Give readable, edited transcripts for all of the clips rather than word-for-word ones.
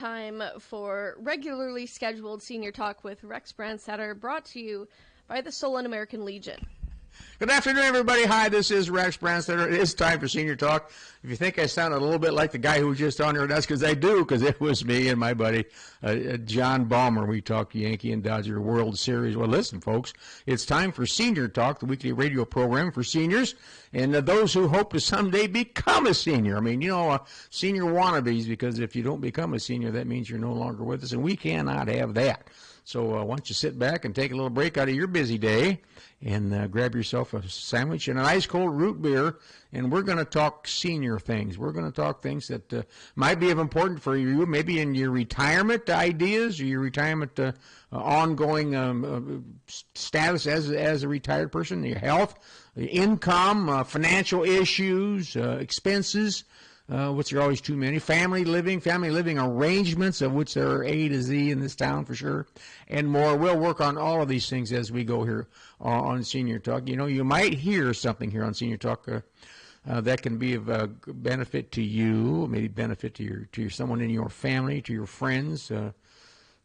Time for regularly scheduled senior talk with Rex Brandstatter, brought to you by the Solon American Legion. Good afternoon, everybody. Hi, this is Rex Brandstatter. It is time for Senior Talk. If you think I sound a little bit like the guy who was just on here, that's because I do, because it was me and my buddy John Ballmer. We talk Yankee and Dodger World Series. Well, listen, folks, it's time for Senior Talk, the weekly radio program for seniors and those who hope to someday become a senior. I mean, senior wannabes, because if you don't become a senior, that means you're no longer with us, and we cannot have that. So why don't you sit back and take a little break out of your busy day and grab yourself a sandwich and an ice cold root beer, and we're going to talk senior things. We're going to talk things that might be of importance for you, maybe in your retirement ideas or your retirement ongoing status as a retired person, your health, income, financial issues, expenses, which are always too many, family living arrangements, of which there are A to Z in this town for sure, and more. We'll work on all of these things as we go here on Senior Talk. You know, you might hear something here on Senior Talk that can be of benefit to you, maybe benefit to your someone in your family, to your friends,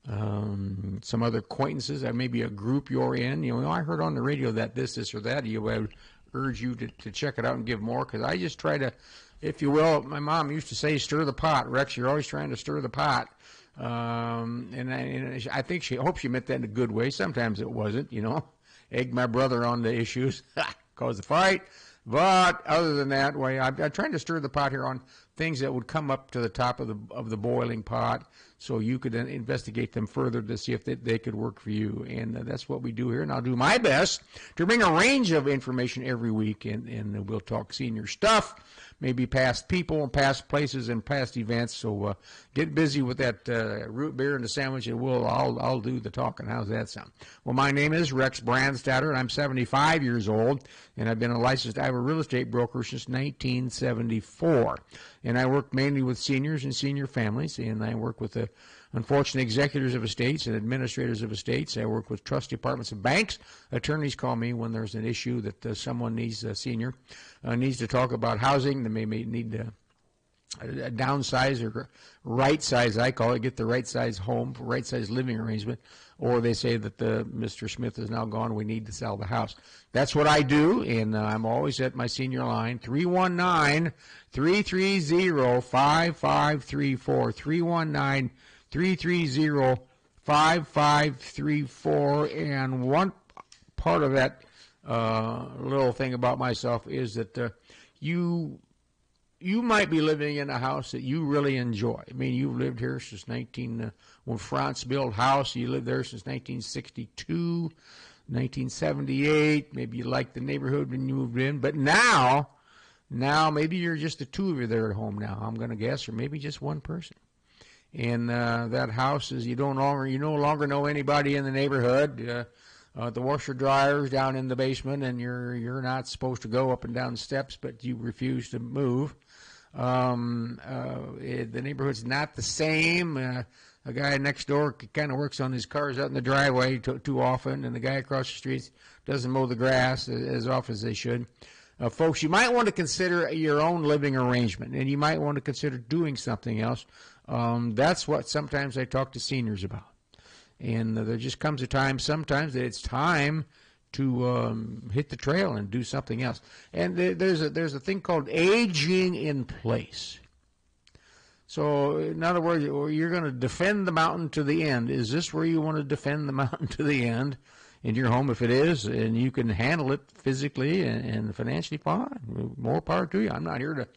some other acquaintances, maybe a group you're in. You know, I heard on the radio that this or that. I would urge you to check it out and give more, because I just try to, if you will, my mom used to say, stir the pot. Rex, you're always trying to stir the pot. And I think she hopes she meant that in a good way. Sometimes it wasn't, egg my brother on the issues, cause a fight. But other than that, I'm trying to stir the pot here on things that would come up to the top of the boiling pot, so you could then investigate them further to see if they could work for you. And that's what we do here. And I'll do my best to bring a range of information every week, and we'll talk senior stuff, maybe past people and past places and past events. So get busy with that root beer and the sandwich, and I'll do the talking. How's that sound? Well, my name is Rex Brandstatter, and I'm 75 years old, and I've been a licensed Iowa real estate broker since 1974. And I work mainly with seniors and senior families, and I work with the unfortunate executors of estates and administrators of estates. I work with trust departments of banks. Attorneys call me when there's an issue that someone needs, a senior needs to talk about housing. They may need to downsize or right size, I call it, get the right size home, right size living arrangement, or they say that Mr. Smith is now gone, we need to sell the house. That's what I do, and I'm always at my senior line, 319-330-5534, 319-330-5534, and one part of that little thing about myself is that you might be living in a house that you really enjoy. I mean, you've lived here since when France built house, you lived there since 1962, 1978. Maybe you liked the neighborhood when you moved in. But now maybe you're just the two of you there at home now, I'm going to guess, or maybe just one person. And that house is, you no longer know anybody in the neighborhood. The washer dryer's down in the basement, and you're not supposed to go up and down steps, but you refuse to move. The neighborhood's not the same. A guy next door kind of works on his cars out in the driveway too often, and the guy across the street doesn't mow the grass as often as they should. Folks, you might want to consider your own living arrangement, and you might want to consider doing something else. That's what sometimes I talk to seniors about. And there just comes a time sometimes that it's time to hit the trail and do something else. And there's a thing called aging in place. So in other words, you're going to defend the mountain to the end. Is this where you want to defend the mountain to the end in your home? If it is, and you can handle it physically and financially, fine. More power to you. I'm not here to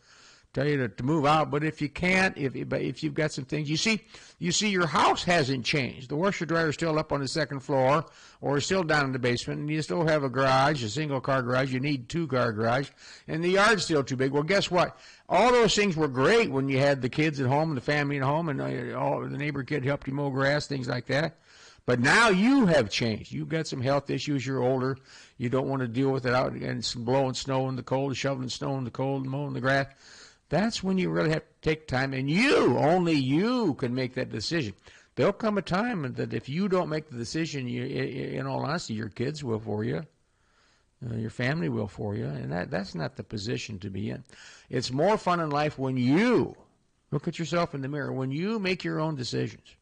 tell you to move out, but if you can't, if you've got some things, you see your house hasn't changed. The washer dryer is still up on the second floor, or still down in the basement, and you still have a garage, a single car garage. You need 2-car garage, and the yard's still too big. Well, guess what? All those things were great when you had the kids at home and the family at home, and the neighbor kid helped you mow grass, things like that. But now you have changed. You've got some health issues. You're older. You don't want to deal with it out and blowing snow in the cold, shoveling snow in the cold, and mowing the grass. That's when you really have to take time, and only you can make that decision. There'll come a time that if you don't make the decision, in all honesty, your kids will for you. Your family will for you, and that's not the position to be in. It's more fun in life when you Look at yourself in the mirror when you make your own decisions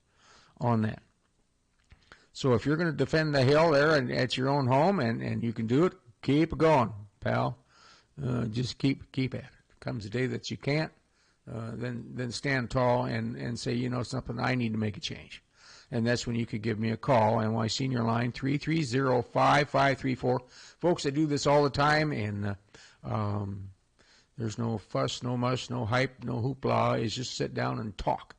on that. So if you're going to defend the hill there and at your own home and you can do it, keep going, pal. Just keep at it. Comes a day that you can't, then stand tall and say, you know, something, I need to make a change. And that's when you could give me a call. NY Senior Line, 330-5534. Folks, I do this all the time, and there's no fuss, no muss, no hype, no hoopla. It's just sit down and talk.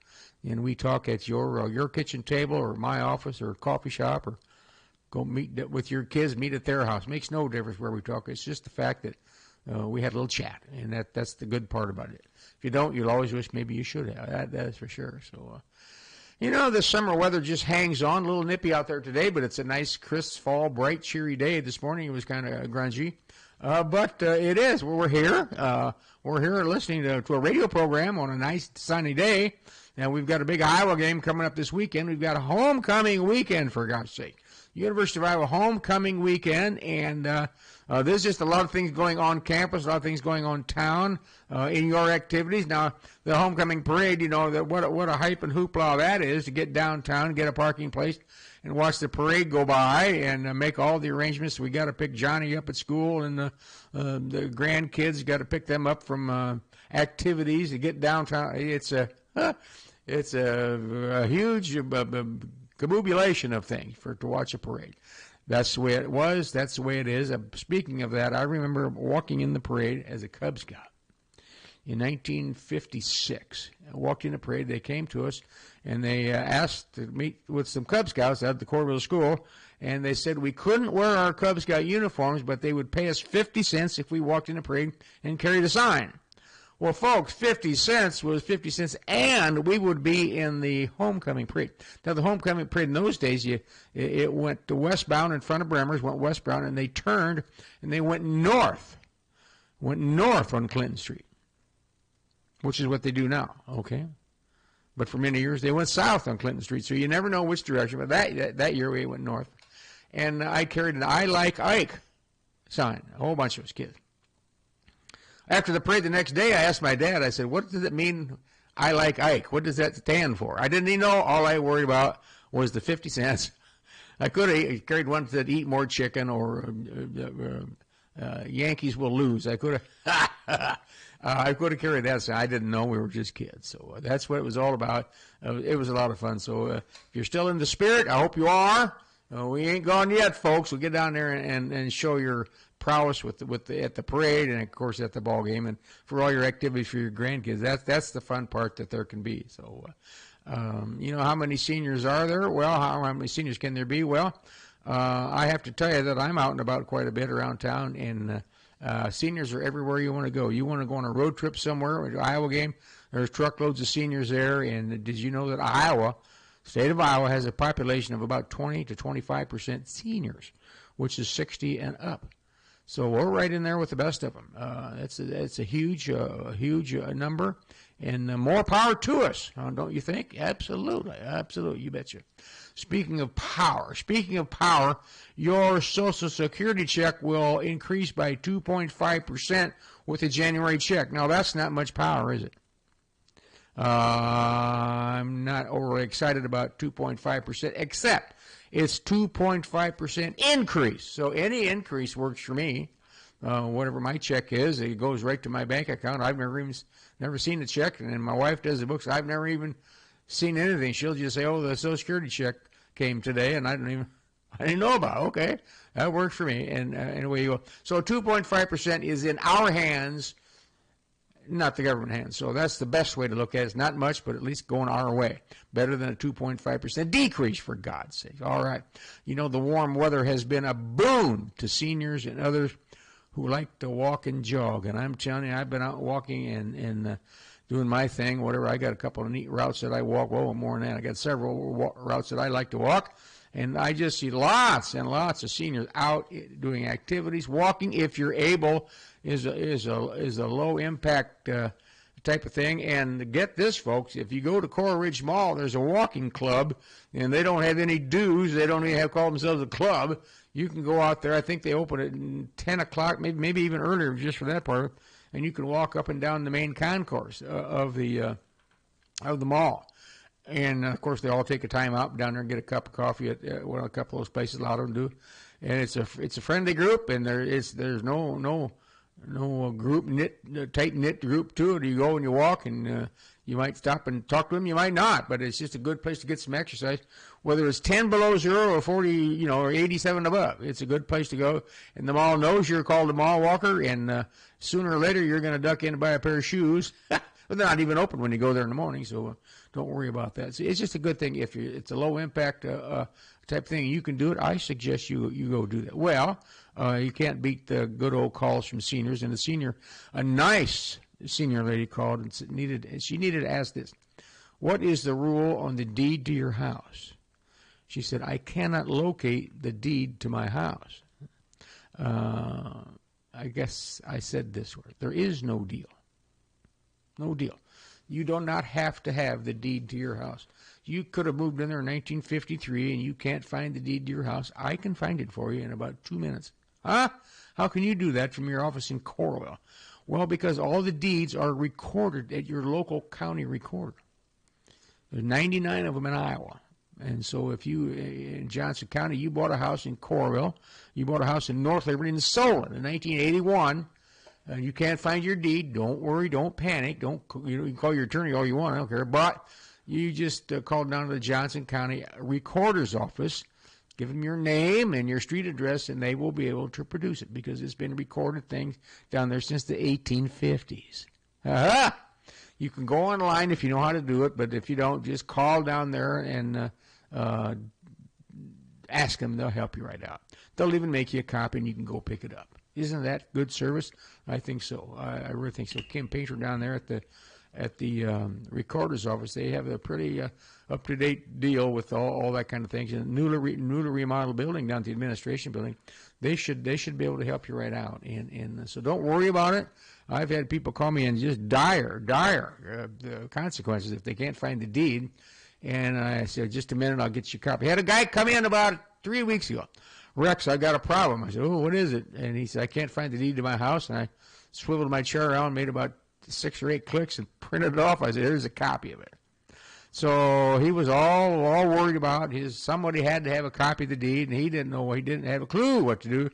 And we talk at your kitchen table or my office or coffee shop, or go meet with your kids, meet at their house. Makes no difference where we talk. It's just the fact that we had a little chat, and that's the good part about it. If you don't, you'll always wish maybe you should have. That is for sure. So, you know, the summer weather just hangs on. A little nippy out there today, but it's a nice, crisp, fall, bright, cheery day. This morning it was kind of grungy. But it is. We're here. We're here listening to a radio program on a nice, sunny day. Now, we've got a big Iowa game coming up this weekend. We've got a homecoming weekend, for God's sake. University of Iowa homecoming weekend, and there's just a lot of things going on campus, a lot of things going on town in your activities. Now, the homecoming parade, you know, what a hype and hoopla that is to get downtown, get a parking place, and watch the parade go by and make all the arrangements. We got to pick Johnny up at school, and the grandkids got to pick them up from activities to get downtown. It's a huge cabubulation of things to watch a parade. That's the way it was. That's the way it is. Speaking of that, I remember walking in the parade as a Cub Scout in 1956. I walked in the parade. They came to us, and they asked to meet with some Cub Scouts at the Corville School, and they said we couldn't wear our Cub Scout uniforms, but they would pay us 50 cents if we walked in the parade and carried a sign. Well, folks, 50 cents was 50 cents, and we would be in the homecoming parade. Now, the homecoming parade in those days, it went to westbound in front of Bremer's, went westbound, and they turned, and they went north on Clinton Street, which is what they do now, okay? But for many years, they went south on Clinton Street, so you never know which direction, but that year we went north. And I carried an I Like Ike sign, a whole bunch of us kids. After the parade the next day, I asked my dad, I said, what does it mean, I like Ike? What does that stand for? I didn't even know. All I worried about was the 50 cents. I could have carried one that said, eat more chicken, or Yankees will lose. I could have carried that. So I didn't know. We were just kids. So that's what it was all about. It was a lot of fun. So if you're still in the spirit, I hope you are. We ain't gone yet, folks. We'll get down there and show your prowess at the parade, and of course at the ball game, and for all your activities for your grandkids. That's the fun part that there can be. So, you know, how many seniors are there? Well, how many seniors can there be? Well, I have to tell you that I'm out and about quite a bit around town, and seniors are everywhere you want to go. You want to go on a road trip somewhere, an Iowa game, there's truckloads of seniors there. And did you know that state of Iowa has a population of about 20 to 25% seniors, which is 60 and up. So we're right in there with the best of them. It's a huge number, and more power to us, don't you think? Absolutely, you betcha. Speaking of power, your Social Security check will increase by 2.5% with the January check. Now, that's not much power, is it? I'm not overly excited about 2.5%, except it's 2.5% increase. So any increase works for me. Whatever my check is, it goes right to my bank account. I've never seen the check, and my wife does the books. I've never even seen anything. She'll just say, "Oh, the Social Security check came today," and I didn't know about it. Okay, that works for me. And anyway, you go. So 2.5% is in our hands, not the government hands. So that's the best way to look at it. It's not much, but at least going our way. Better than a 2.5% decrease, for God's sake. All right. You know, the warm weather has been a boon to seniors and others who like to walk and jog. And I'm telling you, I've been out walking and doing my thing, whatever. I got a couple of neat routes that I walk. Well, more than that. I got several routes that I like to walk. And I just see lots and lots of seniors out doing activities. Walking, if you're able, is a low impact type of thing. And get this, folks, if you go to Coral Ridge Mall, there's a walking club, and they don't have any dues. They don't even call themselves a club. You can go out there. I think they open at 10 o'clock, maybe even earlier, just for that part, and you can walk up and down the main concourse of the of the mall. And, of course, they all take a time out down there and get a cup of coffee at a couple of those places. A lot of them do. And it's a friendly group, and there's no group tight knit group to it. You go and you walk, and you might stop and talk to them. You might not, but it's just a good place to get some exercise. Whether it's 10 below zero or 40, or 87 above, it's a good place to go. And the mall knows you're called a mall walker, and sooner or later you're going to duck in and buy a pair of shoes. But they're not even open when you go there in the morning, so don't worry about that. So it's just a good thing. If it's a low impact type thing, you can do it. I suggest you go do that. Well, you can't beat the good old calls from seniors. And a nice senior lady called and she needed to ask this: what is the rule on the deed to your house? She said, I cannot locate the deed to my house. I guess I said this word: there is no deal. No deal. You do not have to have the deed to your house. You could have moved in there in 1953 and you can't find the deed to your house. I can find it for you in about 2 minutes. Huh? How can you do that from your office in Coralville? Well, because all the deeds are recorded at your local county recorder. There's 99 of them in Iowa. And so if you, in Johnson County, you bought a house in Coralville, you bought a house in North Liberty and sold it in 1981, you can't find your deed, don't worry, don't panic, you can call your attorney all you want, I don't care, but you just call down to the Johnson County Recorder's Office, give them your name and your street address, and they will be able to produce it because it's been recorded things down there since the 1850s. Aha! You can go online if you know how to do it, but if you don't, just call down there and ask them. They'll help you right out. They'll even make you a copy, and you can go pick it up. Isn't that good service? I think so. I really think so. Kim Painter down there at the recorder's office, they have a pretty up-to-date deal with all that kind of things. And newly remodeled building down to the administration building, they should be able to help you right out. And so don't worry about it. I've had people call me and just dire consequences if they can't find the deed. And I said, just a minute, I'll get you a copy. I had a guy come in about 3 weeks ago. Rex, I got a problem. I said, oh, what is it? And he said, I can't find the deed to my house. And I swiveled my chair around, made about 6 or 8 clicks, and printed it off. I said, here's a copy of it. So he was all worried about somebody had to have a copy of the deed, and he didn't have a clue what to do.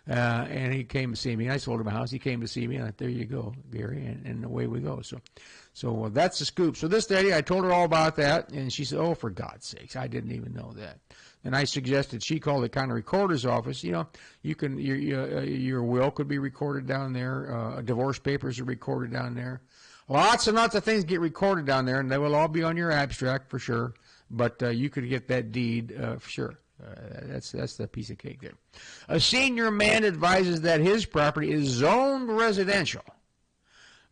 And he came to see me. I sold him a house. He came to see me, and I said, there you go, Gary, and away we go. So that's the scoop. So this lady, I told her all about that, and she said, oh, for God's sakes, I didn't even know that. And I suggested she call the county recorder's office. You can your will could be recorded down there. Divorce papers are recorded down there. Lots and lots of things get recorded down there, and they will all be on your abstract for sure. But you could get that deed for sure. That's the piece of cake there. A senior man advises that his property is zoned residential,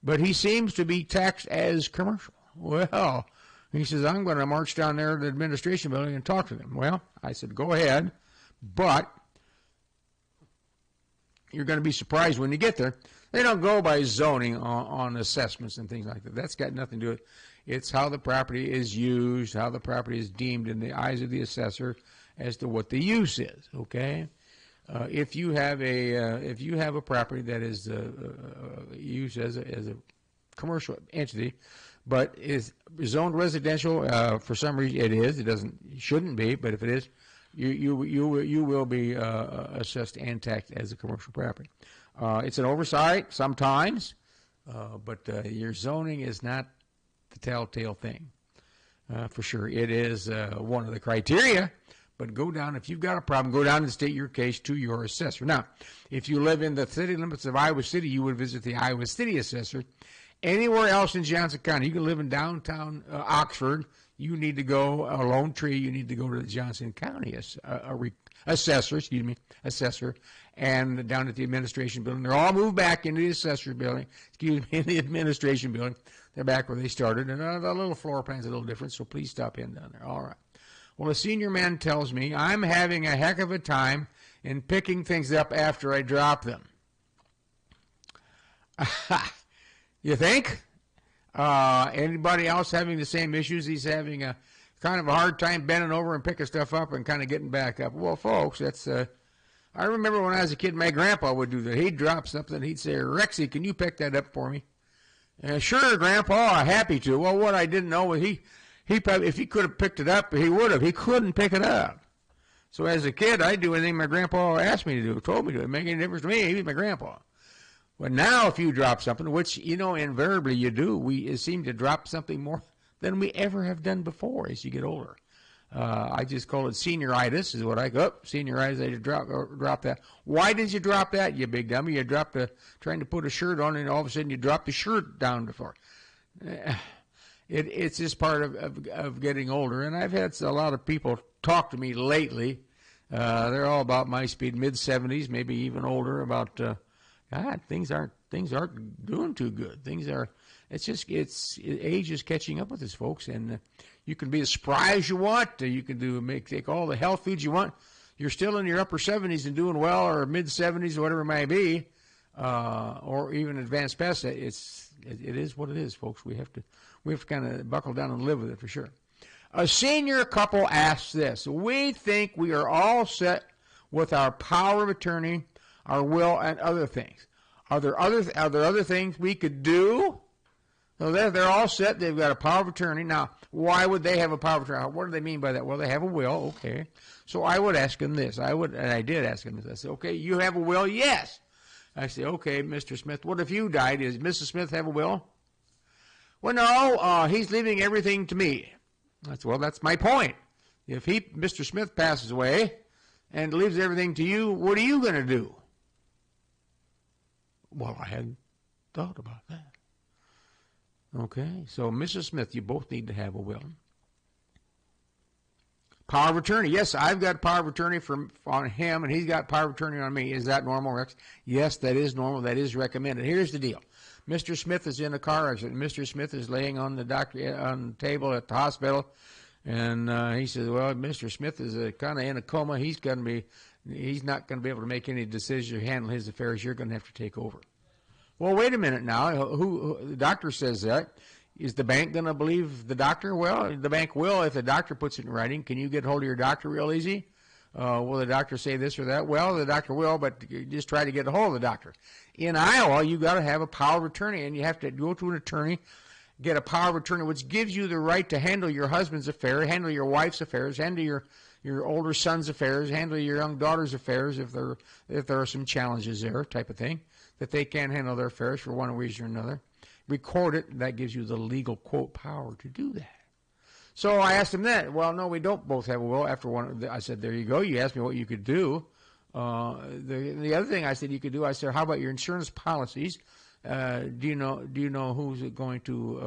but he seems to be taxed as commercial. Well, he says, I'm going to march down there to the administration building and talk to them. Well, I said, go ahead, but you're going to be surprised when you get there. They don't go by zoning on assessments and things like that. That's got nothing to do with it. It's how the property is used, how the property is deemed in the eyes of the assessor as to what the use is, okay? If you have a property that is used as a commercial entity, but is zoned residential for some reason, it is. It shouldn't be, but if it is, you will be assessed and taxed as a commercial property. It's an oversight sometimes, but your zoning is not the telltale thing. For sure, it is one of the criteria. But if you've got a problem, go down and state your case to your assessor. Now, if you live in the city limits of Iowa City, you would visit the Iowa City assessor. Anywhere else in Johnson County, you can live in downtown Oxford, you need to go, Lone Tree, you need to go to the Johnson County assessor, and down at the administration building. They're all moved back into the assessor building, in the administration building. They're back where they started, and the little floor plan's a little different, so please stop in down there. All right. Well, a senior man tells me, I'm having a heck of a time in picking things up after I drop them. You think? Anybody else having the same issues? He's having a kind of a hard time bending over and picking stuff up and kind of getting back up. Well, folks, that's I remember when I was a kid, my grandpa would do that. He'd drop something, he'd say, Rexy, can you pick that up for me? Sure, Grandpa, happy to. Well, what I didn't know was he probably, if he could have picked it up, he would have. He couldn't pick it up. So as a kid, I'd do anything my grandpa asked me to do, told me to. It didn't make any difference to me. He was my grandpa. But now if you drop something, which, invariably you do, we seem to drop something more than we ever have done before as you get older. I just call it senioritis is what I go, senioritis, I just drop that. Why did you drop that, you big dummy? You dropped trying to put a shirt on, and all of a sudden you dropped the shirt down the floor. It's just part of getting older, and I've had a lot of people talk to me lately. They're all about my speed, mid-70s, maybe even older, about, God, things aren't doing too good. Age is catching up with us, folks, and you can be as spry as you want. You can take all the health foods you want. You're still in your upper 70s and doing well, or mid-70s, or whatever it may be, or even advanced past that. It is what it is, folks. We have to kind of buckle down and live with it for sure. A senior couple asks this: we think we are all set with our power of attorney, our will, and other things. Are there other things we could do? So they're all set. They've got a power of attorney. Now, why would they have a power of attorney? What do they mean by that? Well, they have a will. Okay. So I would ask them this. And I did ask them this. I said, okay, you have a will? Yes. I said, okay, Mr. Smith, what if you died? Does Mrs. Smith have a will? Well, no, he's leaving everything to me. That's my point. If Mr. Smith passes away and leaves everything to you, what are you going to do? Well, I hadn't thought about that. Okay, so Mrs. Smith, you both need to have a will. Power of attorney. Yes, I've got power of attorney on him, and he's got power of attorney on me. Is that normal, Rex? Yes, that is normal. That is recommended. Here's the deal. Mr. Smith is in a car accident. Mr. Smith is laying on the table at the hospital, and he says, well, Mr. Smith is kind of in a coma. He's not going to be able to make any decisions or handle his affairs. You're going to have to take over. Well, wait a minute now. The doctor says that. Is the bank going to believe the doctor? Well, the bank will if the doctor puts it in writing. Can you get hold of your doctor real easy? Will the doctor say this or that? Well, the doctor will, but you just try to get a hold of the doctor. In Iowa, you got to have a power of attorney, and you have to go to an attorney, get a power of attorney, which gives you the right to handle your husband's affairs, handle your wife's affairs, handle your older son's affairs, handle your young daughter's affairs if there are some challenges there, type of thing, that they can't handle their affairs for one reason or another. Record it, and that gives you the legal, quote, power to do that. So I asked him that. Well, no, we don't both have a will. After one, I said, there you go. You asked me what you could do. The other thing I said you could do, I said, how about your insurance policies? Do you know who's going to?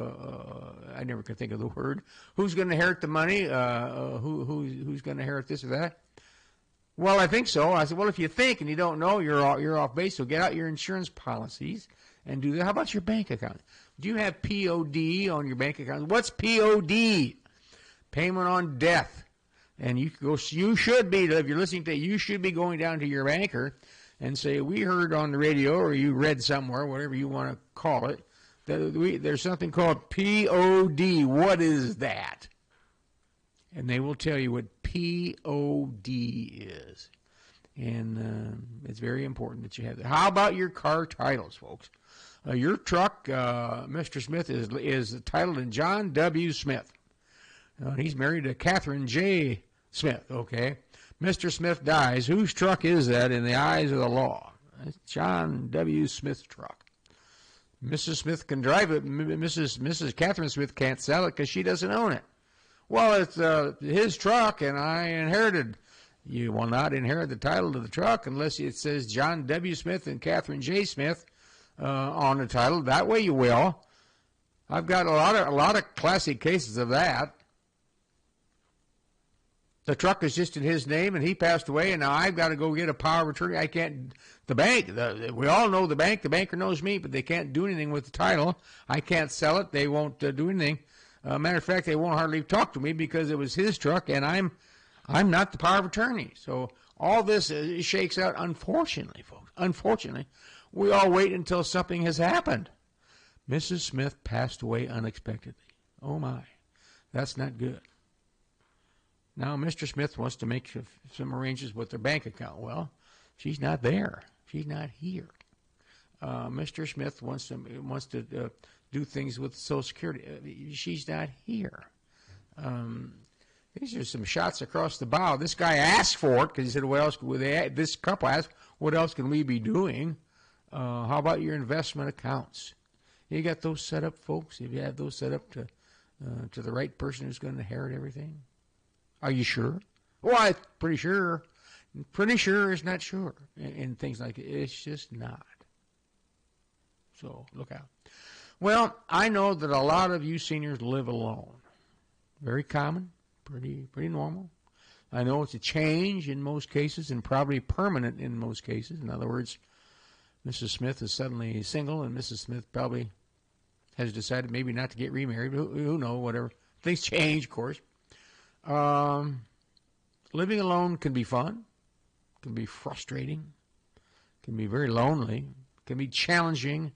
I never could think of the word. Who's going to inherit the money? Who's going to inherit this or that? Well, I think so. I said, well, if you think and you don't know, you're off base. So get out your insurance policies and do that. How about your bank account? Do you have POD on your bank account? What's POD? Payment on death. And you should be, if you're listening to it, you should be going down to your banker and say, we heard on the radio, or you read somewhere, whatever you want to call it, that there's something called POD. What is that? And they will tell you what POD is. And it's very important that you have that. How about your car titles, folks? Your truck, Mr. Smith, is titled in John W. Smith. He's married to Catherine J. Smith, okay? Mr. Smith dies. Whose truck is that in the eyes of the law? It's John W. Smith's truck. Mrs. Smith can drive it. Mrs. Catherine Smith can't sell it because she doesn't own it. Well, it's his truck, and I inherited. You will not inherit the title to the truck unless it says John W. Smith and Catherine J. Smith on the title. That way you will. I've got a lot of classic cases of that. The truck is just in his name, and he passed away, and now I've got to go get a power of attorney. I can't. The bank, we all know the bank. The banker knows me, but they can't do anything with the title. I can't sell it. They won't do anything. Matter of fact, they won't hardly talk to me because it was his truck, and I'm not the power of attorney. So all this shakes out, unfortunately, folks. Unfortunately, we all wait until something has happened. Mrs. Smith passed away unexpectedly. Oh, my. That's not good. Now, Mr. Smith wants to make some arrangements with their bank account. Well, she's not there. She's not here. Mr. Smith wants to do things with Social Security. She's not here. These are some shots across the bow. This guy asked for it because he said, "What else?" This couple asked, "What else can we be doing? How about your investment accounts? You got those set up, folks? If you have those set up to the right person who's going to inherit everything, are you sure?" Well, I'm pretty sure. Pretty sure is not sure, and things like that. It's just not. So look out. Well, I know that a lot of you seniors live alone. Very common, pretty normal. I know it's a change in most cases and probably permanent in most cases. In other words, Mrs. Smith is suddenly single, and Mrs. Smith probably has decided maybe not to get remarried. Who knows, whatever. Things change, of course. Living alone can be fun, can be frustrating, can be very lonely, can be challenging,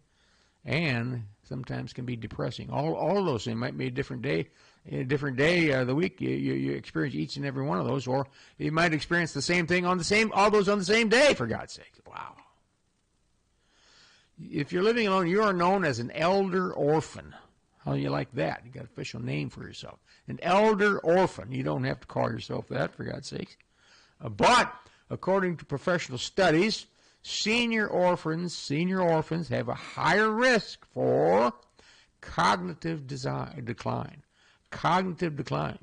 and sometimes can be depressing. All of those things might be a different day. In a different day of the week, you experience each and every one of those, or you might experience the same thing all those on the same day, for God's sake. Wow. If you're living alone, you are known as an elder orphan. How do you like that? You got an official name for yourself. An elder orphan. You don't have to call yourself that, for God's sake. But according to professional studies, senior orphans have a higher risk for cognitive decline. Cognitive decline.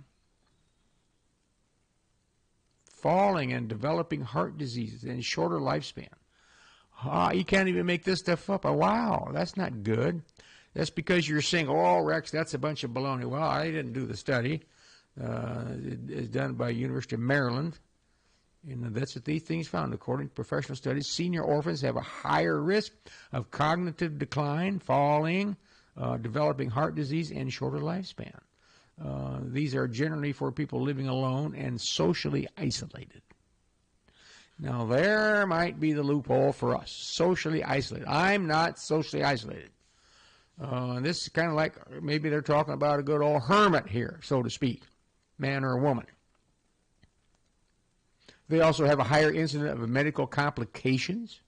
Falling and developing heart diseases and shorter lifespan. You can't even make this stuff up. Wow, that's not good. That's because you're saying, "Oh, Rex, that's a bunch of baloney." Well, I didn't do the study. It's done by University of Maryland. And that's what these things found. According to professional studies, senior orphans have a higher risk of cognitive decline, falling, developing heart disease, and shorter lifespan. These are generally for people living alone and socially isolated. Now, there might be the loophole for us. Socially isolated. I'm not socially isolated. This is kind of like maybe they're talking about a good old hermit here, so to speak, man or woman. They also have a higher incidence of medical complications,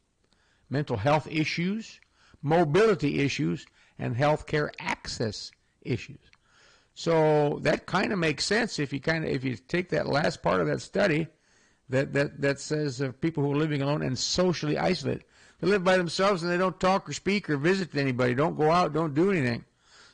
mental health issues, mobility issues, and health care access issues. So that kind of makes sense if you take that last part of that study that says of people who are living alone and socially isolated. They live by themselves and they don't talk or speak or visit anybody, don't go out, don't do anything.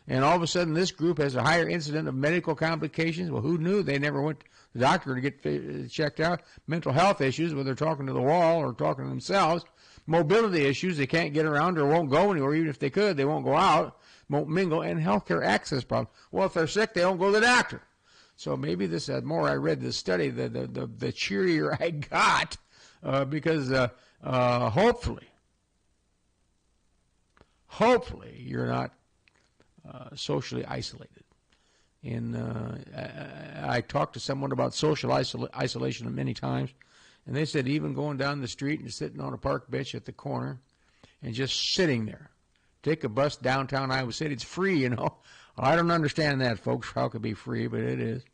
And all of a sudden this group has a higher incidence of medical complications. Well, who knew? They never went to the doctor to get checked out. Mental health issues, whether they're talking to the wall or talking to themselves. Mobility issues, they can't get around or won't go anywhere. Even if they could, they won't go out, won't mingle. And healthcare access problems. Well, if they're sick, they don't go to the doctor. So maybe this, the more I read this study, the cheerier I got, because hopefully you're not socially isolated. And I talked to someone about social isolation many times, and they said even going down the street and sitting on a park bench at the corner and just sitting there. Take a bus downtown Iowa City. It's free, you know. I don't understand that, folks, how it could be free, but it is.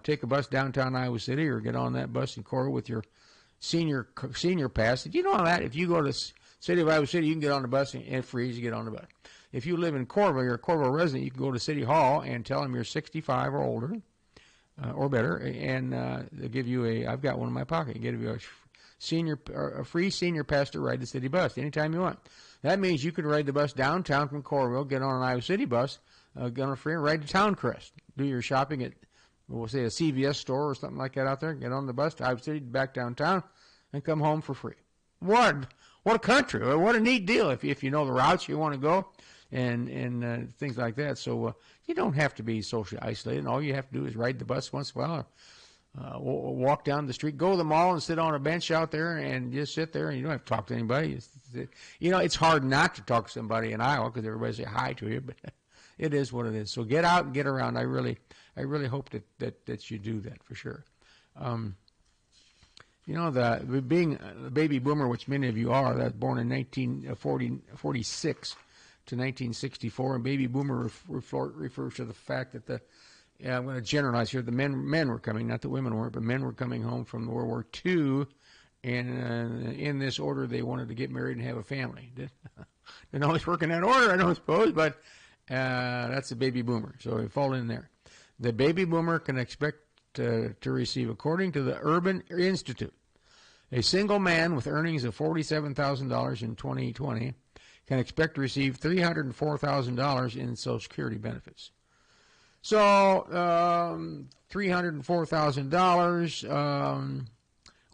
Take a bus downtown Iowa City or get on that bus in Cora with your senior pass. Did you know that? If you go to the city of Iowa City, you can get on the bus and it's free to get on the bus. If you live in Corva, you're a Corva resident, you can go to City Hall and tell them you're 65 or older or better, and they'll give you I've got one in my pocket, give you a free senior pass to ride the city bus anytime you want. That means you can ride the bus downtown from Coralville, get on an Iowa City bus, get on a free and ride to Towncrest. Do your shopping at, we'll say, a CVS store or something like that out there. Get on the bus to Iowa City, back downtown, and come home for free. What a country. What a neat deal if you know the routes you want to go and things like that. So you don't have to be socially isolated. All you have to do is ride the bus once in a while, or walk down the street, go to the mall and sit on a bench out there and just sit there, and you don't have to talk to anybody. It's hard not to talk to somebody in Iowa because everybody say hi to you, but it is what it is. So get out and get around. I really hope that you do that for sure. Being a baby boomer, which many of you are, that's born in 1946 to 1964, and baby boomer refers to the fact that I'm going to generalize here, the men were coming, not the women weren't, but men were coming home from World War II, and in this order they wanted to get married and have a family. Didn't always work in that order, I don't suppose, but That's a baby boomer, so we fall in there. The baby boomer can expect to receive, according to the Urban Institute, a single man with earnings of $47,000 in 2020 can expect to receive $304,000 in Social Security benefits. So $304,000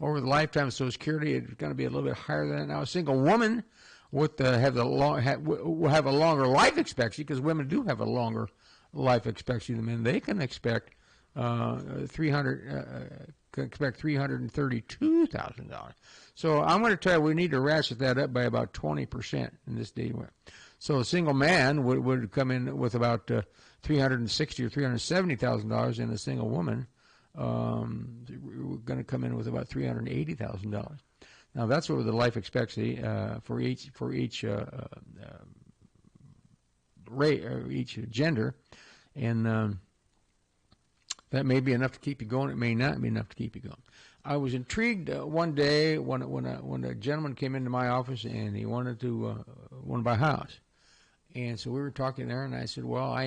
over the lifetime of Social Security, it's going to be a little bit higher than that now. A single woman will have a longer life expectancy, because women do have a longer life expectancy than men. They can expect $332,000. So I'm going to tell you, we need to ratchet that up by about 20% in this day. So a single man would come in with about $360,000 or $370,000, and a single woman going to come in with about $380,000. Now that's over the life expectancy for each gender, and that may be enough to keep you going. It may not be enough to keep you going. I was intrigued one day when a gentleman came into my office and he wanted to buy a house, and so we were talking there, and I said, well,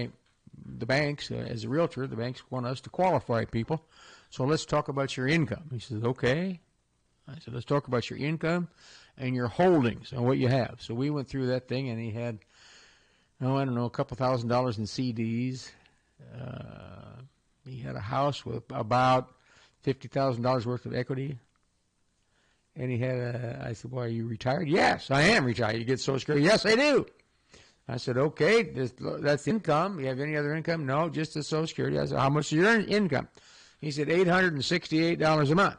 the banks, as a realtor, the banks want us to qualify people, so let's talk about your income. He says, okay. I said, let's talk about your income and your holdings and what you have. So we went through that thing, and he had, a couple $1,000s in CDs. He had a house with about $50,000 worth of equity. And he had I said, well, are you retired? Yes, I am retired. You get Social Security? Yes, I do. I said, okay, that's income. You have any other income? No, just the Social Security. I said, how much is your income? He said, $868 a month.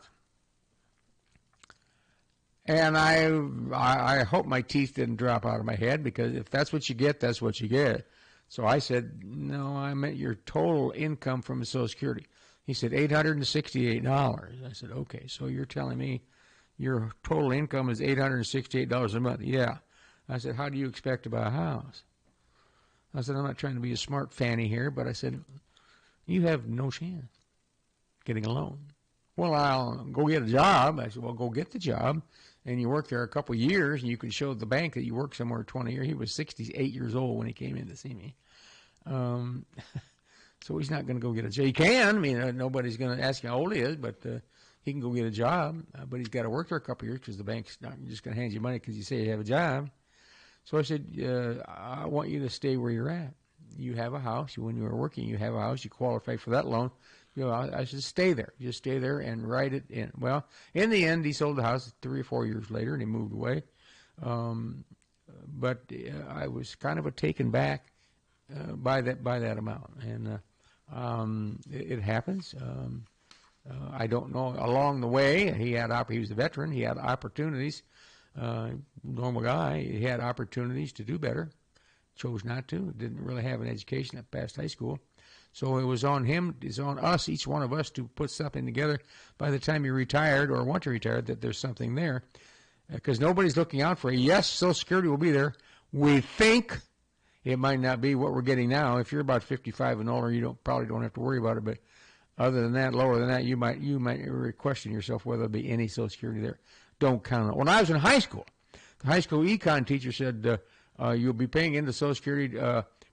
And I hope my teeth didn't drop out of my head, because if that's what you get, that's what you get. So I said, no, I meant your total income from Social Security. He said, $868. I said, okay, so you're telling me your total income is $868 a month? Yeah. I said, how do you expect to buy a house? I said, I'm not trying to be a smart fanny here, but I said, you have no chance getting a loan. Well, I'll go get a job. I said, well, go get the job, and you work there a couple of years, and you can show the bank that you worked somewhere 20 years. He was 68 years old when he came in to see me. So he's not going to go get a job. He can. I mean, nobody's going to ask him how old he is, but he can go get a job. But he's got to work there a couple of years, because the bank's not just going to hand you money because you say you have a job. So I said, I want you to stay where you're at. You have a house. When you were working, you have a house. You qualify for that loan. I should stay there. Just stay there and write it in. Well, in the end, he sold the house 3 or 4 years later, and he moved away. But I was kind of taken back by that amount, and it happens. I don't know. Along the way, he was a veteran. He had opportunities. Normal guy. He had opportunities to do better. Chose not to. Didn't really have an education at past high school. So it was on him, it's on us, each one of us, to put something together by the time you're retired or want to retire, that there's something there. Because nobody's looking out for you. Yes, Social Security will be there. We think it might not be what we're getting now. If you're about 55 and older, you probably don't have to worry about it. But other than that, lower than that, you might question yourself whether there'll be any Social Security there. Don't count on it. When I was in high school, the high school econ teacher said, you'll be paying into Social Security,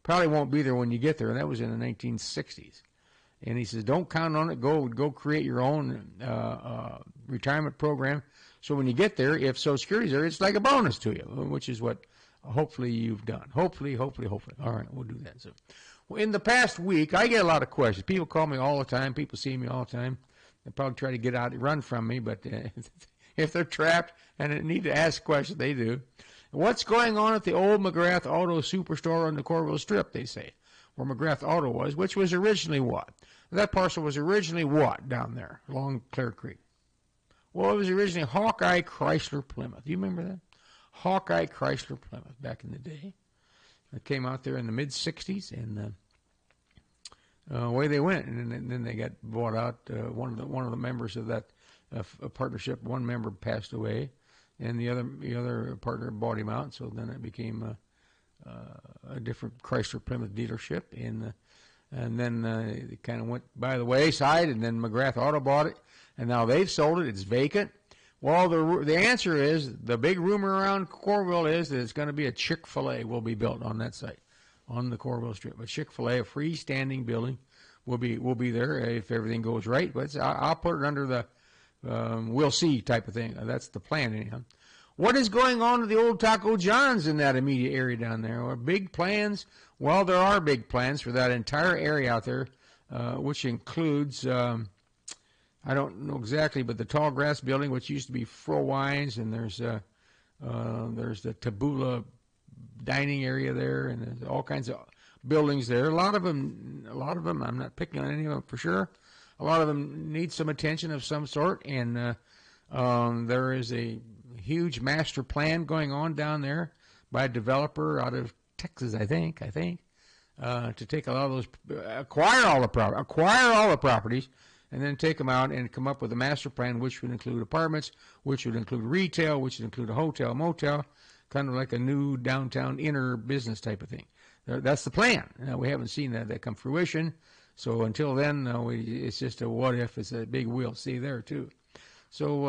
probably won't be there when you get there, and that was in the 1960s. And he says, don't count on it. Go create your own retirement program. So when you get there, if Social Security's there, it's like a bonus to you, which is what hopefully you've done. Hopefully. All right, we'll do that. So, in the past week, I get a lot of questions. People call me all the time. People see me all the time. They probably try to run from me, but if they're trapped and need to ask questions, they do. What's going on at the old McGrath Auto Superstore on the Corville Strip, they say, where McGrath Auto was, which was originally what? That parcel was originally what down there along Clear Creek? Well, it was originally Hawkeye Chrysler Plymouth. Do you remember that? Hawkeye Chrysler Plymouth back in the day. It came out there in the mid-'60s, and away they went. And then they got bought out. One of the members of that partnership, one member passed away, and the other partner bought him out. So then it became a different Chrysler Plymouth dealership, and then it kind of went by the wayside. And then McGrath Auto bought it, and now they've sold it. It's vacant. Well, the answer is, the big rumor around Corville is that it's going to be a Chick-fil-A will be built on that site. on the Coralville Strip. But Chick-fil-A, a freestanding building, will be there if everything goes right. But I'll put it under the we'll see type of thing. That's the plan anyhow. What is going on at the old Taco John's in that immediate area down there? Are big plans? Well, there are big plans for that entire area out there, which includes, I don't know exactly, but the Tall Grass Building, which used to be Fro Wines, and there's the Tabula dining area there, and there's all kinds of buildings there. A lot of them, I'm not picking on any of them for sure. A lot of them need some attention of some sort, and there is a huge master plan going on down there by a developer out of Texas, I think, to take a lot of those, acquire all the properties, and then take them out and come up with a master plan, which would include apartments, which would include retail, which would include a hotel, motel, kind of like a new downtown inner business type of thing. That's the plan. We haven't seen that come fruition. So until then, it's just a what if. It's a big we'll see there too. So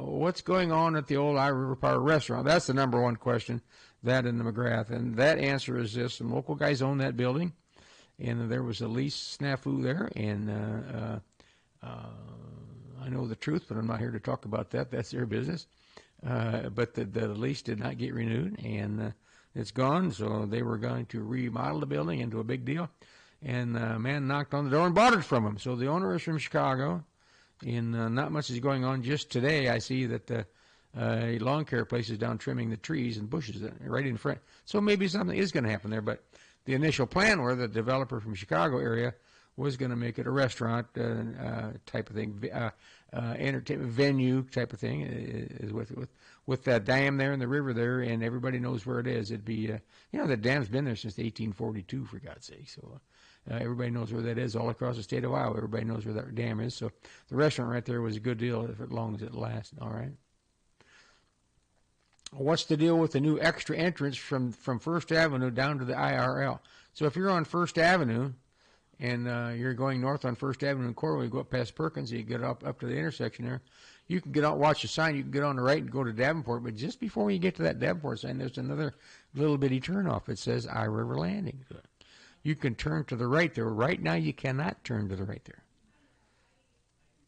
what's going on at the old River Power restaurant? That's the number one question, that in the McGrath. And that answer is this. Some local guys own that building, and there was a lease snafu there. And I know the truth, but I'm not here to talk about that. That's their business. But the lease did not get renewed, and it's gone. So they were going to remodel the building into a big deal. And a man knocked on the door and bought it from him. So the owner is from Chicago. And not much is going on. Just today, I see that a lawn care place is down trimming the trees and bushes right in front. So maybe something is going to happen there. But the initial plan where the developer from Chicago area was going to make it a restaurant type of thing, entertainment venue type of thing, is with that dam there and the river there, and everybody knows where it is. It'd be, the dam's been there since 1842, for God's sake. So. Everybody knows where that is all across the state of Iowa. Everybody knows where that dam is. So the restaurant right there was a good deal as long as it lasted. All right. What's the deal with the new extra entrance from First Avenue down to the IRL? So if you're on First Avenue and you're going north on First Avenue in Coralville, you go up past Perkins, you get up to the intersection there. You can get out, watch the sign. You can get on the right and go to Davenport. But just before you get to that Davenport sign, there's another little bitty turnoff. It says I River Landing. You can turn to the right there. Right now, you cannot turn to the right there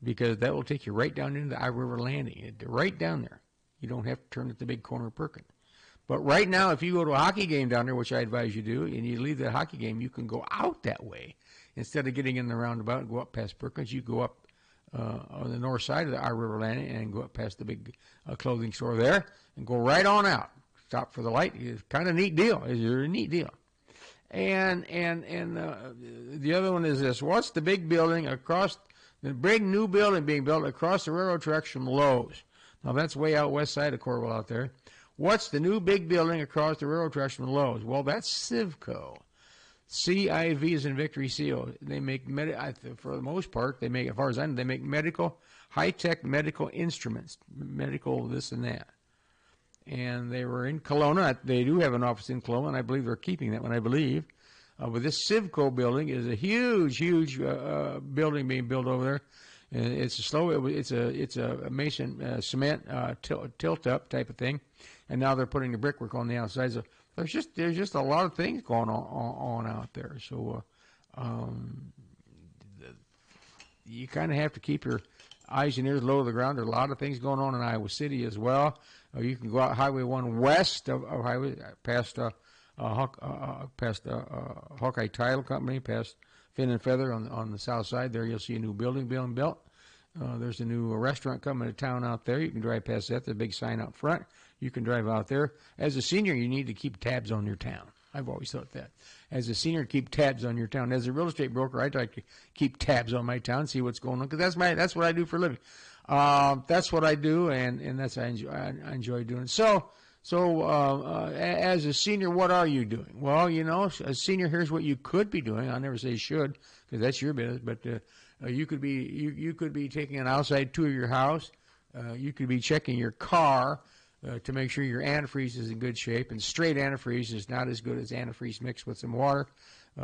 because that will take you right down into the I River Landing, right down there. You don't have to turn at the big corner of Perkins. But right now, if you go to a hockey game down there, which I advise you do, and you leave that hockey game, you can go out that way. Instead of getting in the roundabout and go up past Perkins, you go up on the north side of the I River Landing and go up past the big clothing store there and go right on out. Stop for the light. It's kind of a neat deal. It's a neat deal. And the other one is this. What's the big building the big new building being built across the railroad tracks from Lowe's? Now, that's way out west side of Coralville out there. What's the new big building across the railroad tracks from Lowe's? Well, that's Civco. CIV is in Victory Seal. They make, for the most part, as far as I know, they make high-tech medical instruments, medical this and that. And they were in Kelowna. They do have an office in Kelowna, and I believe they're keeping that one, I believe. But this Civco building is a huge building being built over there. It's a mason cement tilt-up type of thing, and now they're putting the brickwork on the outside. So there's just a lot of things going on out there. So you kind of have to keep your eyes and ears low to the ground. There are a lot of things going on in Iowa City as well. You can go out Highway 1 west of Highway, past Hawkeye Tile Company, past Fin and Feather on the south side. There you'll see a new building being built. There's a new restaurant coming to town out there. You can drive past that. There's a big sign out front. You can drive out there. As a senior, you need to keep tabs on your town. I've always thought that. As a senior, keep tabs on your town. As a real estate broker, I'd like to keep tabs on my town, see what's going on, because that's what I do for a living. That's what I do, and that's I enjoy doing. So as a senior, what are you doing? Well, as a senior, here's what you could be doing. I'll never say should, because that's your business. But you could be taking an outside tour of your house. You could be checking your car to make sure your antifreeze is in good shape. And straight antifreeze is not as good as antifreeze mixed with some water.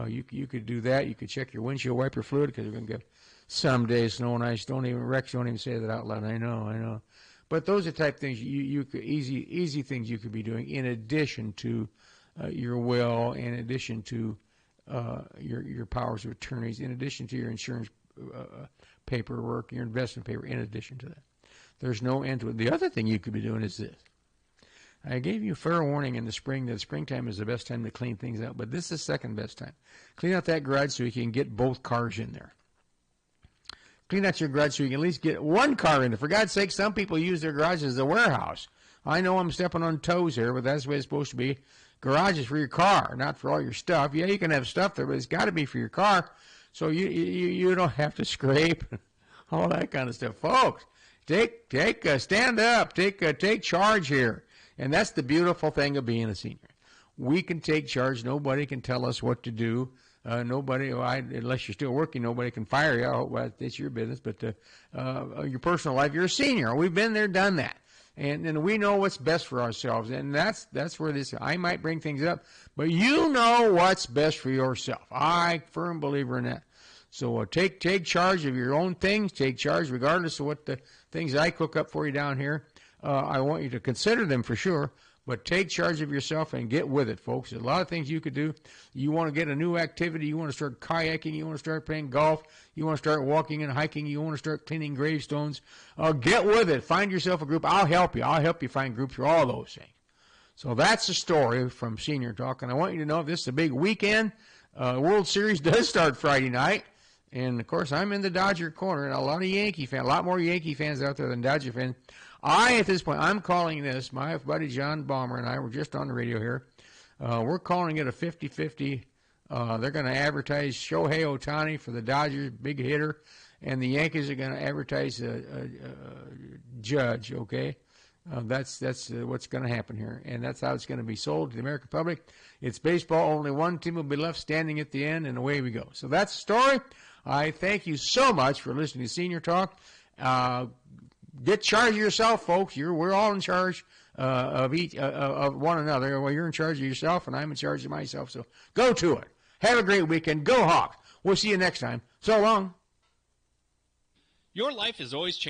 You could do that. You could check your windshield wiper fluid, because we're going to get some days snow and ice. Rex, don't even say that out loud. I know. But those are the type of things you could easy things you could be doing in addition to your will, in addition to your powers of attorneys, in addition to your insurance paperwork, your investment paper, in addition to that. There's no end to it. The other thing you could be doing is this. I gave you fair warning in the spring that springtime is the best time to clean things out, but this is the second best time. Clean out that garage so you can get both cars in there. Clean out your garage so you can at least get one car in there. For God's sake, some people use their garage as a warehouse. I know I'm stepping on toes here, but that's the way it's supposed to be. Garage is for your car, not for all your stuff. Yeah, you can have stuff there, but it's got to be for your car, so you don't have to scrape, all that kind of stuff. Folks, stand up, take charge here. And that's the beautiful thing of being a senior. We can take charge. Nobody can tell us what to do. Unless you're still working, nobody can fire you. Oh, well, it's your business. But your personal life, you're a senior. We've been there, done that. And we know what's best for ourselves. And that's where this, I might bring things up, but you know what's best for yourself. I firm believer in that. So take charge of your own things. Take charge regardless of what the things I cook up for you down here. I want you to consider them for sure, but take charge of yourself and get with it, folks. There's a lot of things you could do. You want to get a new activity. You want to start kayaking. You want to start playing golf. You want to start walking and hiking. You want to start cleaning gravestones. Get with it. Find yourself a group. I'll help you. I'll help you find groups for all those things. So that's the story from Senior Talk, and I want you to know this is a big weekend. World Series does start Friday night. And, of course, I'm in the Dodger corner, and a lot more Yankee fans out there than Dodger fans. At this point, I'm calling this, my buddy John Balmer and I were just on the radio here. We're calling it a 50-50. They're going to advertise Shohei Ohtani for the Dodgers, big hitter, and the Yankees are going to advertise Judge, okay? That's what's going to happen here, and that's how it's going to be sold to the American public. It's baseball. Only one team will be left standing at the end, and away we go. So that's the story. I thank you so much for listening to Senior Talk. Get charge of yourself, folks. We're all in charge of one another. Well, you're in charge of yourself, and I'm in charge of myself. So go to it. Have a great weekend. Go Hawks. We'll see you next time. So long. Your life is always changing.